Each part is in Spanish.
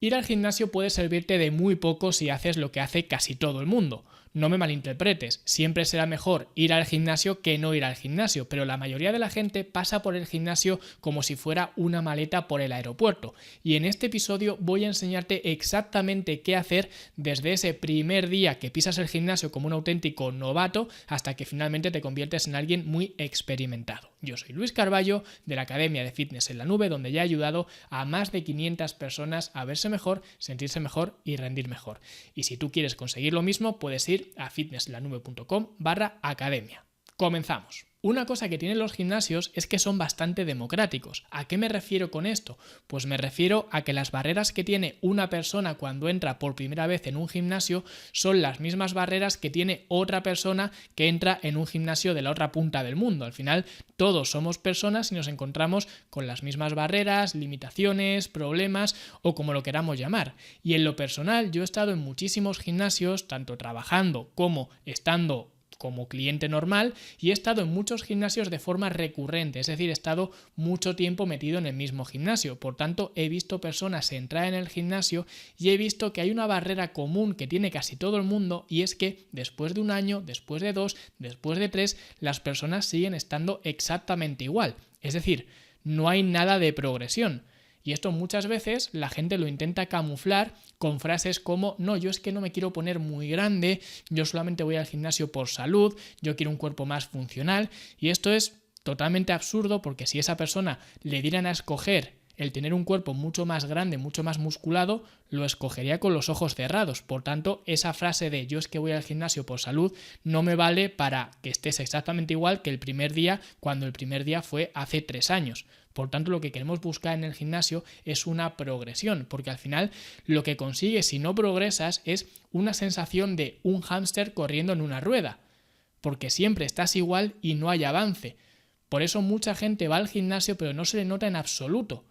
Ir al gimnasio puede servirte de muy poco si haces lo que hace casi todo el mundo. No me malinterpretes, siempre será mejor ir al gimnasio que no ir al gimnasio, pero la mayoría de la gente pasa por el gimnasio como si fuera una maleta por el aeropuerto. Y en este episodio voy a enseñarte exactamente qué hacer desde ese primer día que pisas el gimnasio como un auténtico novato hasta que finalmente te conviertes en alguien muy experimentado. Yo soy Luis Carballo de la Academia de Fitness en la Nube, donde ya he ayudado a más de 500 personas a verse mejor, sentirse mejor y rendir mejor. Y si tú quieres conseguir lo mismo, puedes ir a fitnesslanube.com/academia. Comenzamos. Una cosa que tienen los gimnasios es que son bastante democráticos. ¿A qué me refiero con esto? Pues me refiero a que las barreras que tiene una persona cuando entra por primera vez en un gimnasio son las mismas barreras que tiene otra persona que entra en un gimnasio de la otra punta del mundo. Al final, todos somos personas y nos encontramos con las mismas barreras, limitaciones, problemas o como lo queramos llamar. Y en lo personal, yo he estado en muchísimos gimnasios, tanto trabajando como estando como cliente normal, y he estado en muchos gimnasios de forma recurrente, es decir, he estado mucho tiempo metido en el mismo gimnasio. Por tanto, he visto personas entrar en el gimnasio y he visto que hay una barrera común que tiene casi todo el mundo, y es que después de un año, después de 2, después de 3, las personas siguen estando exactamente igual. Es decir, no hay nada de progresión. Y esto muchas veces la gente lo intenta camuflar con frases como: no, yo es que no me quiero poner muy grande, yo solamente voy al gimnasio por salud, yo quiero un cuerpo más funcional. Y esto es totalmente absurdo, porque si a esa persona le dieran a escoger el tener un cuerpo mucho más grande, mucho más musculado, lo escogería con los ojos cerrados. Por tanto, esa frase de yo es que voy al gimnasio por salud no me vale para que estés exactamente igual que el primer día, cuando el primer día fue hace 3 años. Por tanto, lo que queremos buscar en el gimnasio es una progresión, porque al final lo que consigues si no progresas es una sensación de un hámster corriendo en una rueda, porque siempre estás igual y no hay avance. Por eso mucha gente va al gimnasio pero no se le nota en absoluto.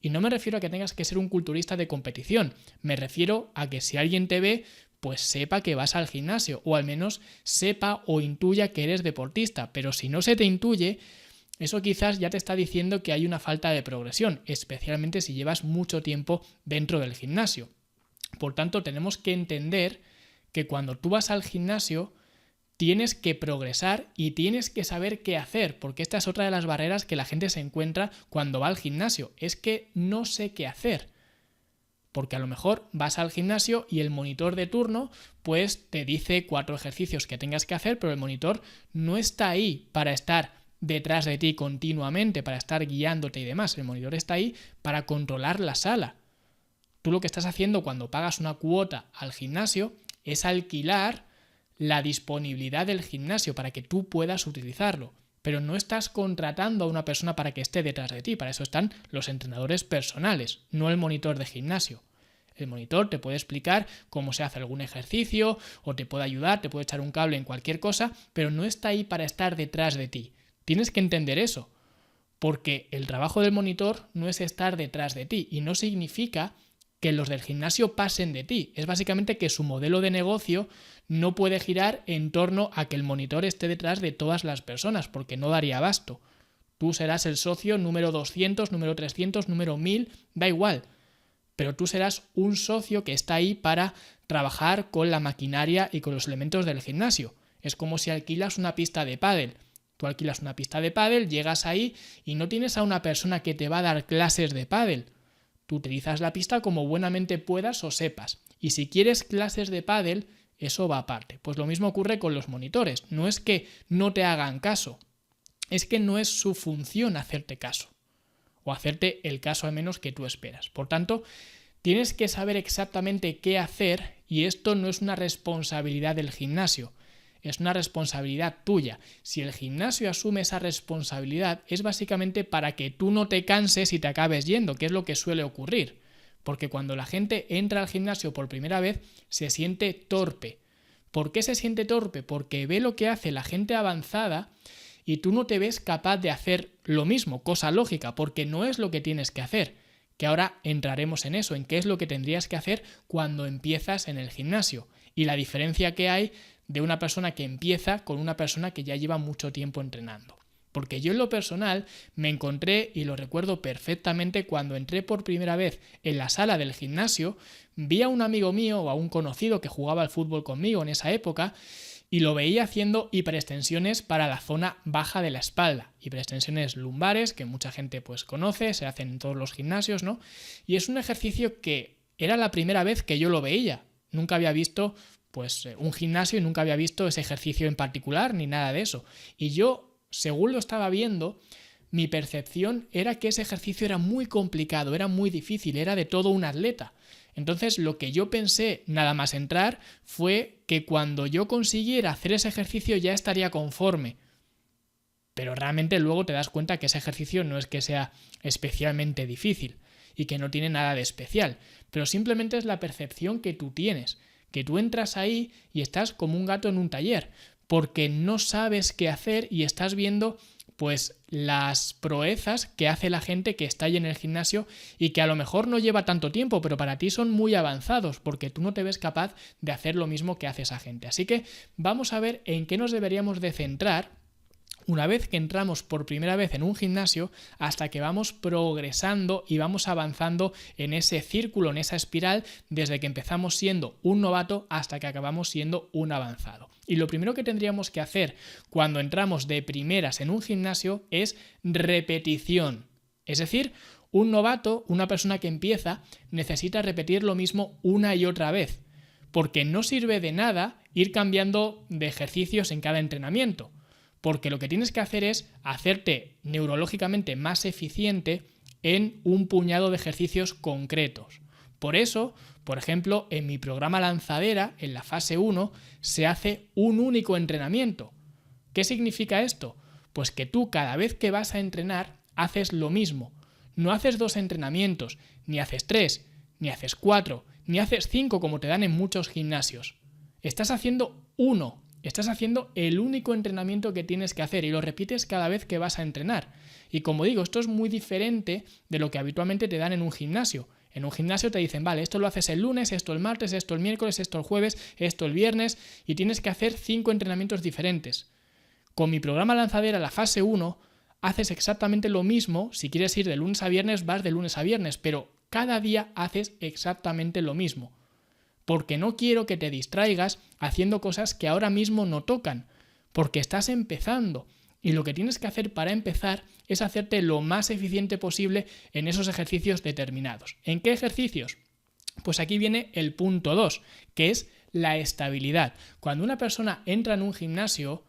Y no me refiero a que tengas que ser un culturista de competición, me refiero a que si alguien te ve, pues sepa que vas al gimnasio, o al menos sepa o intuya que eres deportista. Pero si no se te intuye, eso quizás ya te está diciendo que hay una falta de progresión, especialmente si llevas mucho tiempo dentro del gimnasio. Por tanto, tenemos que entender que cuando tú vas al gimnasio tienes que progresar y tienes que saber qué hacer, porque esta es otra de las barreras que la gente se encuentra cuando va al gimnasio, es que no sé qué hacer. Porque a lo mejor vas al gimnasio y el monitor de turno pues te dice 4 ejercicios que tengas que hacer, pero el monitor no está ahí para estar detrás de ti continuamente, para estar guiándote y demás. El monitor está ahí para controlar la sala. Tú lo que estás haciendo cuando pagas una cuota al gimnasio es alquilar la disponibilidad del gimnasio para que tú puedas utilizarlo. Pero no estás contratando a una persona para que esté detrás de ti. Para eso están los entrenadores personales, no el monitor de gimnasio. El monitor te puede explicar cómo se hace algún ejercicio o te puede ayudar, te puede echar un cable en cualquier cosa, pero no está ahí para estar detrás de ti. Tienes que entender eso, porque el trabajo del monitor no es estar detrás de ti y no significa que los del gimnasio pasen de ti. Es básicamente que su modelo de negocio no puede girar en torno a que el monitor esté detrás de todas las personas, porque no daría abasto. Tú serás el socio número 200, número 300, número 1000, da igual. Pero tú serás un socio que está ahí para trabajar con la maquinaria y con los elementos del gimnasio. Es como si alquilas una pista de pádel. Tú alquilas una pista de pádel, llegas ahí y no tienes a una persona que te va a dar clases de pádel. Tú utilizas la pista como buenamente puedas o sepas. Y si quieres clases de pádel, eso va aparte. Pues lo mismo ocurre con los monitores. No es que no te hagan caso, es que no es su función hacerte caso. O hacerte el caso al menos que tú esperas. Por tanto, tienes que saber exactamente qué hacer, y esto no es una responsabilidad del gimnasio. Es una responsabilidad tuya. Si el gimnasio asume esa responsabilidad, es básicamente para que tú no te canses y te acabes yendo, que es lo que suele ocurrir. Porque cuando la gente entra al gimnasio por primera vez, se siente torpe. ¿Por qué se siente torpe? Porque ve lo que hace la gente avanzada y tú no te ves capaz de hacer lo mismo, cosa lógica, porque no es lo que tienes que hacer. Que ahora entraremos en eso, en qué es lo que tendrías que hacer cuando empiezas en el gimnasio. Y la diferencia que hay de una persona que empieza con una persona que ya lleva mucho tiempo entrenando. Porque yo en lo personal me encontré, y lo recuerdo perfectamente, cuando entré por primera vez en la sala del gimnasio, vi a un amigo mío o a un conocido que jugaba al fútbol conmigo en esa época y lo veía haciendo hiperextensiones para la zona baja de la espalda, hiperextensiones lumbares que mucha gente pues conoce, se hacen en todos los gimnasios, ¿no? Y es un ejercicio que era la primera vez que yo lo veía. Nunca había visto pues un gimnasio y nunca había visto ese ejercicio en particular ni nada de eso. Y yo, según lo estaba viendo, mi percepción era que ese ejercicio era muy complicado, era muy difícil, era de todo un atleta. Entonces lo que yo pensé nada más entrar fue que cuando yo consiguiera hacer ese ejercicio ya estaría conforme. Pero realmente luego te das cuenta que ese ejercicio no es que sea especialmente difícil y que no tiene nada de especial, pero simplemente es la percepción que tú tienes, que tú entras ahí y estás como un gato en un taller, porque no sabes qué hacer y estás viendo pues las proezas que hace la gente que está ahí en el gimnasio y que a lo mejor no lleva tanto tiempo, pero para ti son muy avanzados porque tú no te ves capaz de hacer lo mismo que hace esa gente. Así que vamos a ver en qué nos deberíamos de centrar una vez que entramos por primera vez en un gimnasio hasta que vamos progresando y vamos avanzando en ese círculo, en esa espiral, desde que empezamos siendo un novato hasta que acabamos siendo un avanzado. Y lo primero que tendríamos que hacer cuando entramos de primeras en un gimnasio es repetición. Es decir, un novato, una persona que empieza, necesita repetir lo mismo una y otra vez, porque no sirve de nada ir cambiando de ejercicios en cada entrenamiento. Porque lo que tienes que hacer es hacerte neurológicamente más eficiente en un puñado de ejercicios concretos. Por eso, por ejemplo, en mi programa Lanzadera, en la fase 1, se hace un único entrenamiento. ¿Qué significa esto? Pues que tú cada vez que vas a entrenar haces lo mismo. No haces 2 entrenamientos, ni haces 3, ni haces 4, ni haces 5 como te dan en muchos gimnasios. Estás haciendo uno. Estás haciendo el único entrenamiento que tienes que hacer y lo repites cada vez que vas a entrenar. Y como digo, esto es muy diferente de lo que habitualmente te dan en un gimnasio. En un gimnasio te dicen, vale, esto lo haces el lunes, esto el martes, esto el miércoles, esto el jueves, esto el viernes y tienes que hacer 5 entrenamientos diferentes. Con mi programa Lanzadera, la fase 1, haces exactamente lo mismo. Si quieres ir de lunes a viernes, vas de lunes a viernes, pero cada día haces exactamente lo mismo. Porque no quiero que te distraigas haciendo cosas que ahora mismo no tocan, porque estás empezando y lo que tienes que hacer para empezar es hacerte lo más eficiente posible en esos ejercicios determinados. ¿En qué ejercicios? Pues aquí viene el punto 2, que es la estabilidad. Cuando una persona entra en un gimnasio,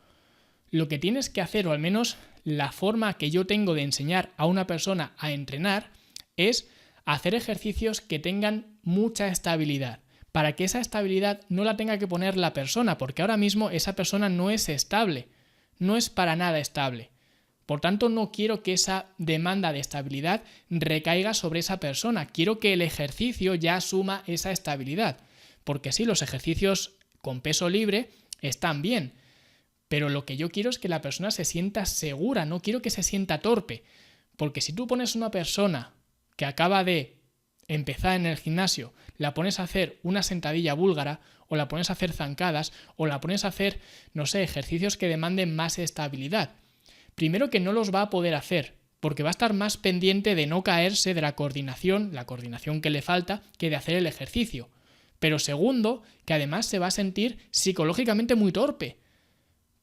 lo que tienes que hacer, o al menos la forma que yo tengo de enseñar a una persona a entrenar, es hacer ejercicios que tengan mucha estabilidad, para que esa estabilidad no la tenga que poner la persona, porque ahora mismo esa persona no es estable, no es para nada estable. Por tanto, no quiero que esa demanda de estabilidad recaiga sobre esa persona, quiero que el ejercicio ya asuma esa estabilidad, porque sí, los ejercicios con peso libre están bien, pero lo que yo quiero es que la persona se sienta segura, no quiero que se sienta torpe, porque si tú pones una persona que acaba de empezar en el gimnasio, la pones a hacer una sentadilla búlgara o la pones a hacer zancadas o la pones a hacer, no sé, ejercicios que demanden más estabilidad. Primero que no los va a poder hacer, porque va a estar más pendiente de no caerse de la coordinación que le falta, que de hacer el ejercicio. Pero segundo, que además se va a sentir psicológicamente muy torpe,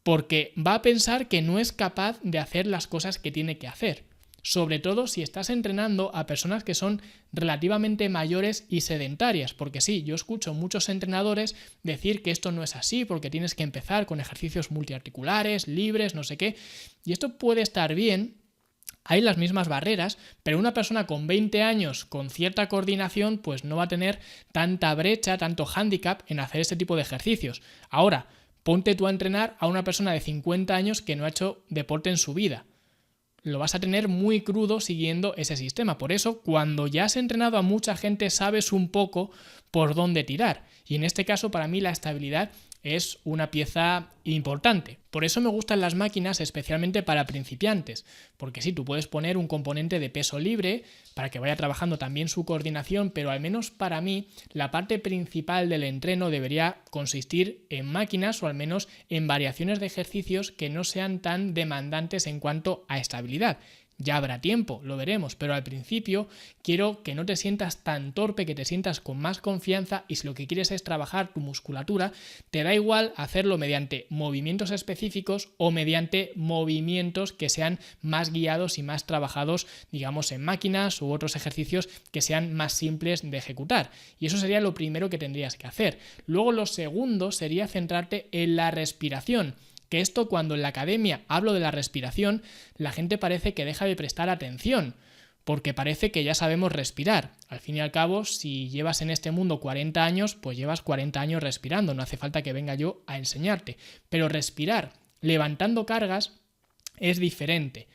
porque va a pensar que no es capaz de hacer las cosas que tiene que hacer. Sobre todo si estás entrenando a personas que son relativamente mayores y sedentarias, porque sí, yo escucho muchos entrenadores decir que esto no es así, porque tienes que empezar con ejercicios multiarticulares, libres, no sé qué, y esto puede estar bien, hay las mismas barreras, pero una persona con 20 años con cierta coordinación pues no va a tener tanta brecha, tanto hándicap en hacer este tipo de ejercicios. Ahora, ponte tú a entrenar a una persona de 50 años que no ha hecho deporte en su vida. Lo vas a tener muy crudo siguiendo ese sistema. Por eso, cuando ya has entrenado a mucha gente, sabes un poco por dónde tirar. Y en este caso, para mí, la estabilidad es una pieza importante. Por eso me gustan las máquinas, especialmente para principiantes, porque sí, tú puedes poner un componente de peso libre para que vaya trabajando también su coordinación, pero al menos para mí la parte principal del entreno debería consistir en máquinas o al menos en variaciones de ejercicios que no sean tan demandantes en cuanto a estabilidad. Ya habrá tiempo, lo veremos, pero al principio quiero que no te sientas tan torpe, que te sientas con más confianza, y si lo que quieres es trabajar tu musculatura, te da igual hacerlo mediante movimientos específicos o mediante movimientos que sean más guiados y más trabajados, digamos, en máquinas u otros ejercicios que sean más simples de ejecutar. Y eso sería lo primero que tendrías que hacer. Luego lo segundo sería centrarte en la respiración. Que esto, cuando en la academia hablo de la respiración, la gente parece que deja de prestar atención, porque parece que ya sabemos respirar. Al fin y al cabo, si llevas en este mundo 40 años, pues llevas 40 años respirando, no hace falta que venga yo a enseñarte. Pero respirar levantando cargas es diferente.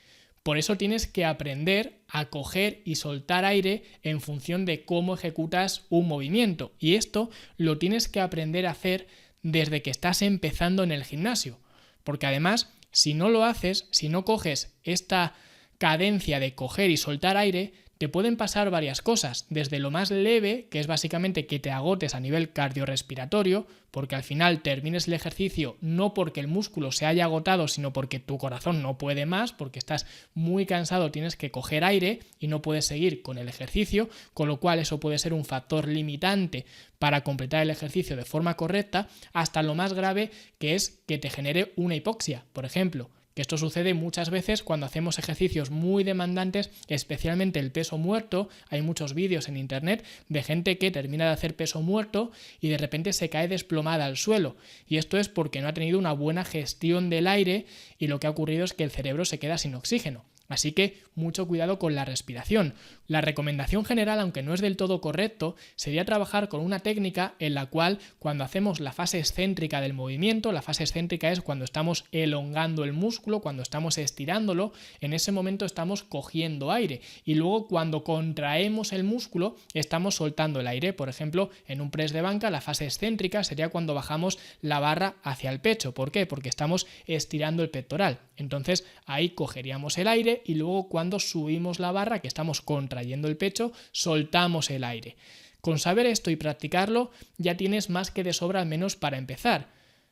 Por eso tienes que aprender a coger y soltar aire en función de cómo ejecutas un movimiento. Y esto lo tienes que aprender a hacer desde que estás empezando en el gimnasio. Porque además, si no lo haces, si no coges esta cadencia de coger y soltar aire, te pueden pasar varias cosas, desde lo más leve, que es básicamente que te agotes a nivel cardiorrespiratorio, porque al final termines el ejercicio no porque el músculo se haya agotado, sino porque tu corazón no puede más, porque estás muy cansado, tienes que coger aire y no puedes seguir con el ejercicio, con lo cual eso puede ser un factor limitante para completar el ejercicio de forma correcta, hasta lo más grave, que es que te genere una hipoxia, por ejemplo. Que esto sucede muchas veces cuando hacemos ejercicios muy demandantes, especialmente el peso muerto. Hay muchos vídeos en internet de gente que termina de hacer peso muerto y de repente se cae desplomada al suelo. Y esto es porque no ha tenido una buena gestión del aire y lo que ha ocurrido es que el cerebro se queda sin oxígeno. Así que mucho cuidado con la respiración. La recomendación general, aunque no es del todo correcto, sería trabajar con una técnica en la cual cuando hacemos la fase excéntrica del movimiento, la fase excéntrica es cuando estamos elongando el músculo, cuando estamos estirándolo, en ese momento estamos cogiendo aire y luego cuando contraemos el músculo estamos soltando el aire. Por ejemplo, en un press de banca la fase excéntrica sería cuando bajamos la barra hacia el pecho. ¿Por qué? Porque estamos estirando el pectoral. Entonces ahí cogeríamos el aire y luego cuando subimos la barra, que estamos contrayendo el pecho, soltamos el aire. Con saber esto y practicarlo ya tienes más que de sobra, al menos para empezar.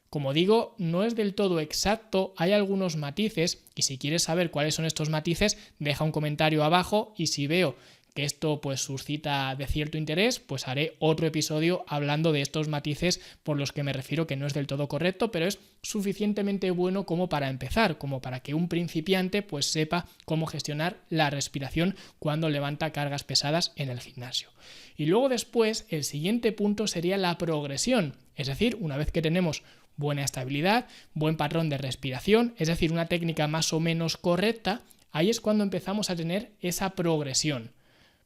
Como digo, no es del todo exacto, hay algunos matices y si quieres saber cuáles son estos matices, deja un comentario abajo y si veo que esto pues suscita de cierto interés, pues haré otro episodio hablando de estos matices por los que me refiero que no es del todo correcto, pero es suficientemente bueno como para empezar, como para que un principiante pues sepa cómo gestionar la respiración cuando levanta cargas pesadas en el gimnasio. Y luego después el siguiente punto sería la progresión, es decir, una vez que tenemos buena estabilidad, buen patrón de respiración, es decir, una técnica más o menos correcta, ahí es cuando empezamos a tener esa progresión.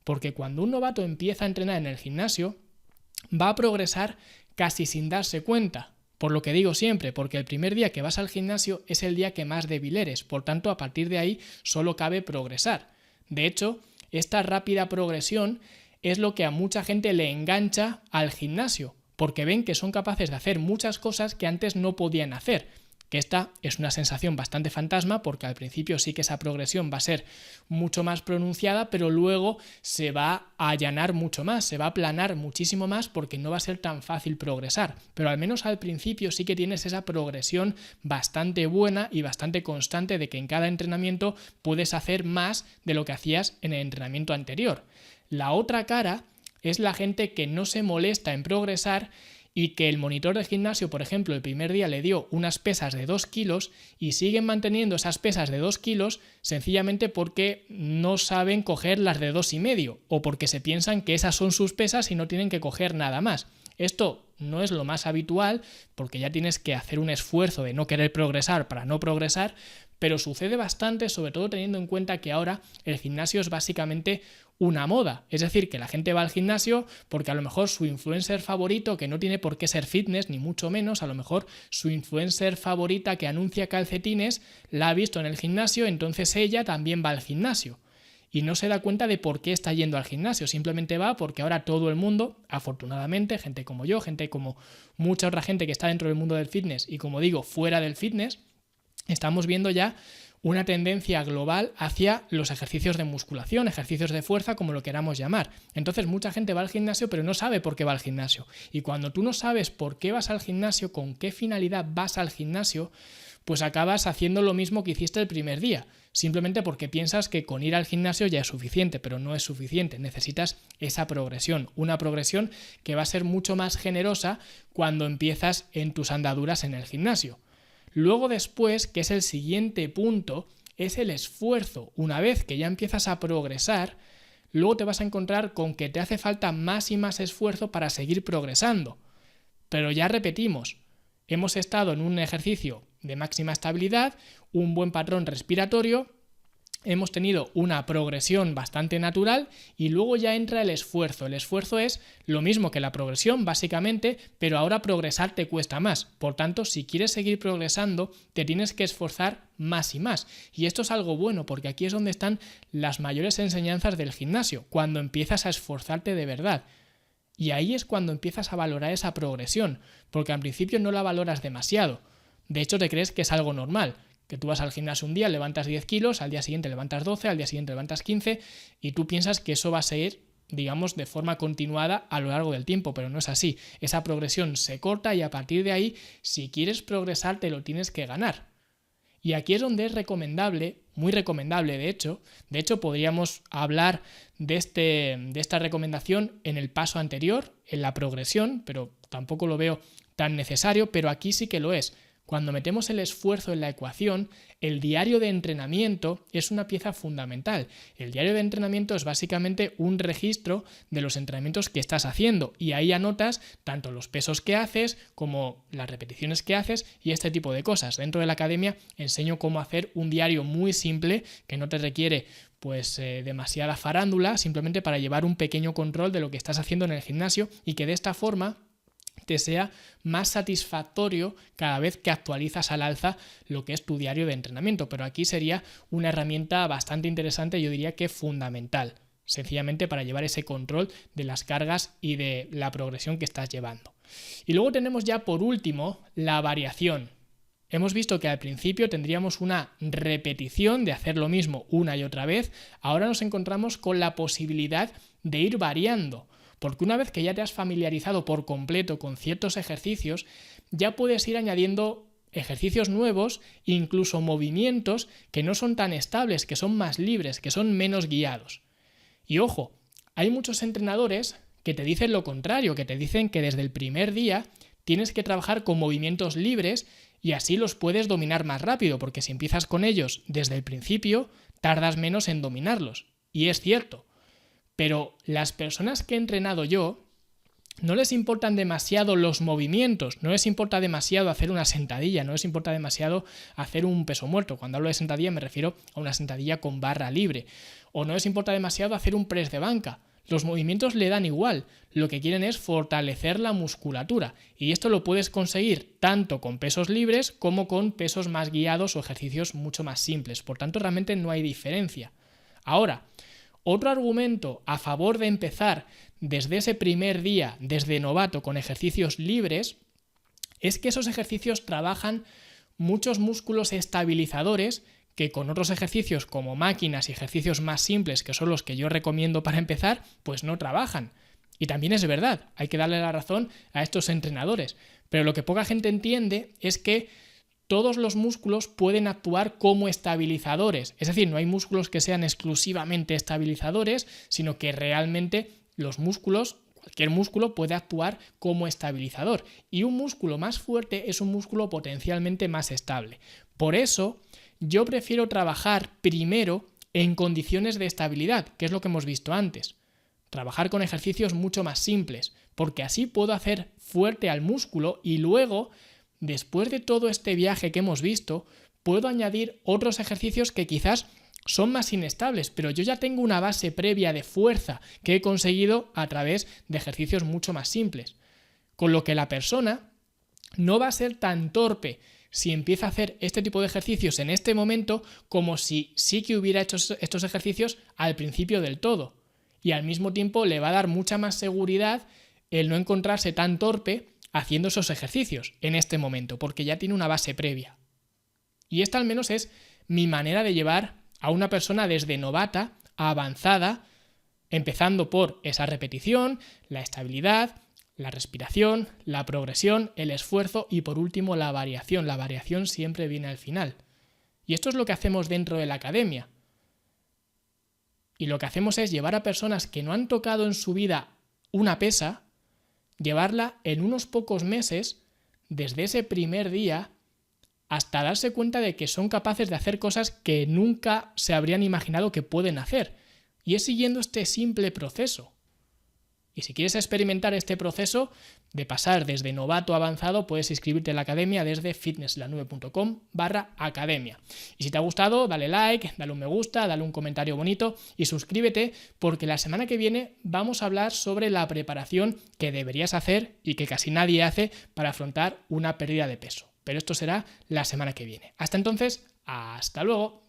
Porque cuando un novato empieza a entrenar en el gimnasio, va a progresar casi sin darse cuenta. Por lo que digo siempre, porque el primer día que vas al gimnasio es el día que más débil eres, por tanto, a partir de ahí solo cabe progresar. De hecho, esta rápida progresión es lo que a mucha gente le engancha al gimnasio, porque ven que son capaces de hacer muchas cosas que antes no podían hacer. Que esta es una sensación bastante fantasma porque al principio sí que esa progresión va a ser mucho más pronunciada, pero luego se va a allanar mucho más, se va a aplanar muchísimo más porque no va a ser tan fácil progresar. Pero al menos al principio sí que tienes esa progresión bastante buena y bastante constante de que en cada entrenamiento puedes hacer más de lo que hacías en el entrenamiento anterior. La otra cara es la gente que no se molesta en progresar y que el monitor de gimnasio, por ejemplo, el primer día le dio unas pesas de 2 kilos y siguen manteniendo esas pesas de 2 kilos sencillamente porque no saben coger las de 2,5 o porque se piensan que esas son sus pesas y no tienen que coger nada más. Esto no es lo más habitual porque ya tienes que hacer un esfuerzo de no querer progresar para no progresar, pero sucede bastante, sobre todo teniendo en cuenta que ahora el gimnasio es básicamente una moda, es decir, que la gente va al gimnasio porque a lo mejor su influencer favorito, que no tiene por qué ser fitness ni mucho menos, a lo mejor su influencer favorita que anuncia calcetines la ha visto en el gimnasio, entonces ella también va al gimnasio. y no se da cuenta de por qué está yendo al gimnasio. Simplemente va porque ahora todo el mundo, afortunadamente, gente como yo, gente como mucha otra gente que está dentro del mundo del fitness y, como digo, fuera del fitness, estamos viendo ya una tendencia global hacia los ejercicios de musculación, ejercicios de fuerza, como lo queramos llamar. Entonces mucha gente va al gimnasio pero no sabe por qué va al gimnasio. Y cuando tú no sabes por qué vas al gimnasio, con qué finalidad vas al gimnasio, pues acabas haciendo lo mismo que hiciste el primer día, simplemente porque piensas que con ir al gimnasio ya es suficiente, pero no es suficiente. Necesitas esa progresión, una progresión que va a ser mucho más generosa cuando empiezas en tus andaduras en el gimnasio. Luego después, que es el siguiente punto, es el esfuerzo. Una vez que ya empiezas a progresar, luego te vas a encontrar con que te hace falta más y más esfuerzo para seguir progresando. Pero ya repetimos, hemos estado en un ejercicio de máxima estabilidad, un buen patrón respiratorio, hemos tenido una progresión bastante natural y luego ya entra el esfuerzo. El esfuerzo es lo mismo que la progresión, básicamente, pero ahora progresar te cuesta más. Por tanto, si quieres seguir progresando, te tienes que esforzar más y más. Y esto es algo bueno, porque aquí es donde están las mayores enseñanzas del gimnasio, cuando empiezas a esforzarte de verdad. Y ahí es cuando empiezas a valorar esa progresión, porque al principio no la valoras demasiado. De hecho, te crees que es algo normal. Que tú vas al gimnasio un día, levantas 10 kilos, al día siguiente levantas 12, al día siguiente levantas 15 y tú piensas que eso va a seguir, digamos, de forma continuada a lo largo del tiempo, pero no es así. Esa progresión se corta y a partir de ahí, si quieres progresar, te lo tienes que ganar. Y aquí es donde es recomendable, muy recomendable de hecho podríamos hablar de esta recomendación en el paso anterior, en la progresión, pero tampoco lo veo tan necesario, pero aquí sí que lo es. Cuando metemos el esfuerzo en la ecuación, el diario de entrenamiento es una pieza fundamental. El diario de entrenamiento es básicamente un registro de los entrenamientos que estás haciendo y ahí anotas tanto los pesos que haces como las repeticiones que haces y este tipo de cosas. Dentro de la academia enseño cómo hacer un diario muy simple que no te requiere demasiada farándula, simplemente para llevar un pequeño control de lo que estás haciendo en el gimnasio y que de esta forma te sea más satisfactorio cada vez que actualizas al alza lo que es tu diario de entrenamiento. Pero aquí sería una herramienta bastante interesante, yo diría que fundamental, sencillamente para llevar ese control de las cargas y de la progresión que estás llevando. Y luego tenemos ya por último la variación. Hemos visto que al principio tendríamos una repetición de hacer lo mismo una y otra vez. Ahora nos encontramos con la posibilidad de ir variando. Porque una vez que ya te has familiarizado por completo con ciertos ejercicios, ya puedes ir añadiendo ejercicios nuevos, incluso movimientos que no son tan estables, que son más libres, que son menos guiados. Y ojo, hay muchos entrenadores que te dicen lo contrario, que te dicen que desde el primer día tienes que trabajar con movimientos libres y así los puedes dominar más rápido, porque si empiezas con ellos desde el principio, tardas menos en dominarlos. Y es cierto. Pero las personas que he entrenado yo, no les importan demasiado los movimientos, no les importa demasiado hacer una sentadilla, no les importa demasiado hacer un peso muerto. Cuando hablo de sentadilla me refiero a una sentadilla con barra libre. O no les importa demasiado hacer un press de banca. Los movimientos le dan igual, lo que quieren es fortalecer la musculatura. Y esto lo puedes conseguir tanto con pesos libres como con pesos más guiados o ejercicios mucho más simples. Por tanto, realmente no hay diferencia. Ahora, otro argumento a favor de empezar desde ese primer día, desde novato, con ejercicios libres, es que esos ejercicios trabajan muchos músculos estabilizadores que con otros ejercicios como máquinas y ejercicios más simples, que son los que yo recomiendo para empezar, pues no trabajan. Y también es verdad, hay que darle la razón a estos entrenadores. Pero lo que poca gente entiende es que todos los músculos pueden actuar como estabilizadores. Es decir, no hay músculos que sean exclusivamente estabilizadores, sino que realmente los músculos, cualquier músculo puede actuar como estabilizador. Y un músculo más fuerte es un músculo potencialmente más estable. Por eso, yo prefiero trabajar primero en condiciones de estabilidad, que es lo que hemos visto antes. Trabajar con ejercicios mucho más simples, porque así puedo hacer fuerte al músculo y luego, después de todo este viaje que hemos visto, puedo añadir otros ejercicios que quizás son más inestables, pero yo ya tengo una base previa de fuerza que he conseguido a través de ejercicios mucho más simples. Con lo que la persona no va a ser tan torpe si empieza a hacer este tipo de ejercicios en este momento como si sí que hubiera hecho estos ejercicios al principio del todo. Y al mismo tiempo le va a dar mucha más seguridad el no encontrarse tan torpe haciendo esos ejercicios en este momento, porque ya tiene una base previa. Y esta al menos es mi manera de llevar a una persona desde novata a avanzada, empezando por esa repetición, la estabilidad, la respiración, la progresión, el esfuerzo y por último la variación. La variación siempre viene al final. Y esto es lo que hacemos dentro de la academia. Y lo que hacemos es llevar a personas que no han tocado en su vida una pesa, llevarla en unos pocos meses, desde ese primer día, hasta darse cuenta de que son capaces de hacer cosas que nunca se habrían imaginado que pueden hacer. Y es siguiendo este simple proceso. Y si quieres experimentar este proceso de pasar desde novato a avanzado, puedes inscribirte en la academia desde fitnesslanube.com/academia. Y si te ha gustado, dale like, dale un me gusta, dale un comentario bonito y suscríbete, porque la semana que viene vamos a hablar sobre la preparación que deberías hacer y que casi nadie hace para afrontar una pérdida de peso. Pero esto será la semana que viene. Hasta entonces, hasta luego.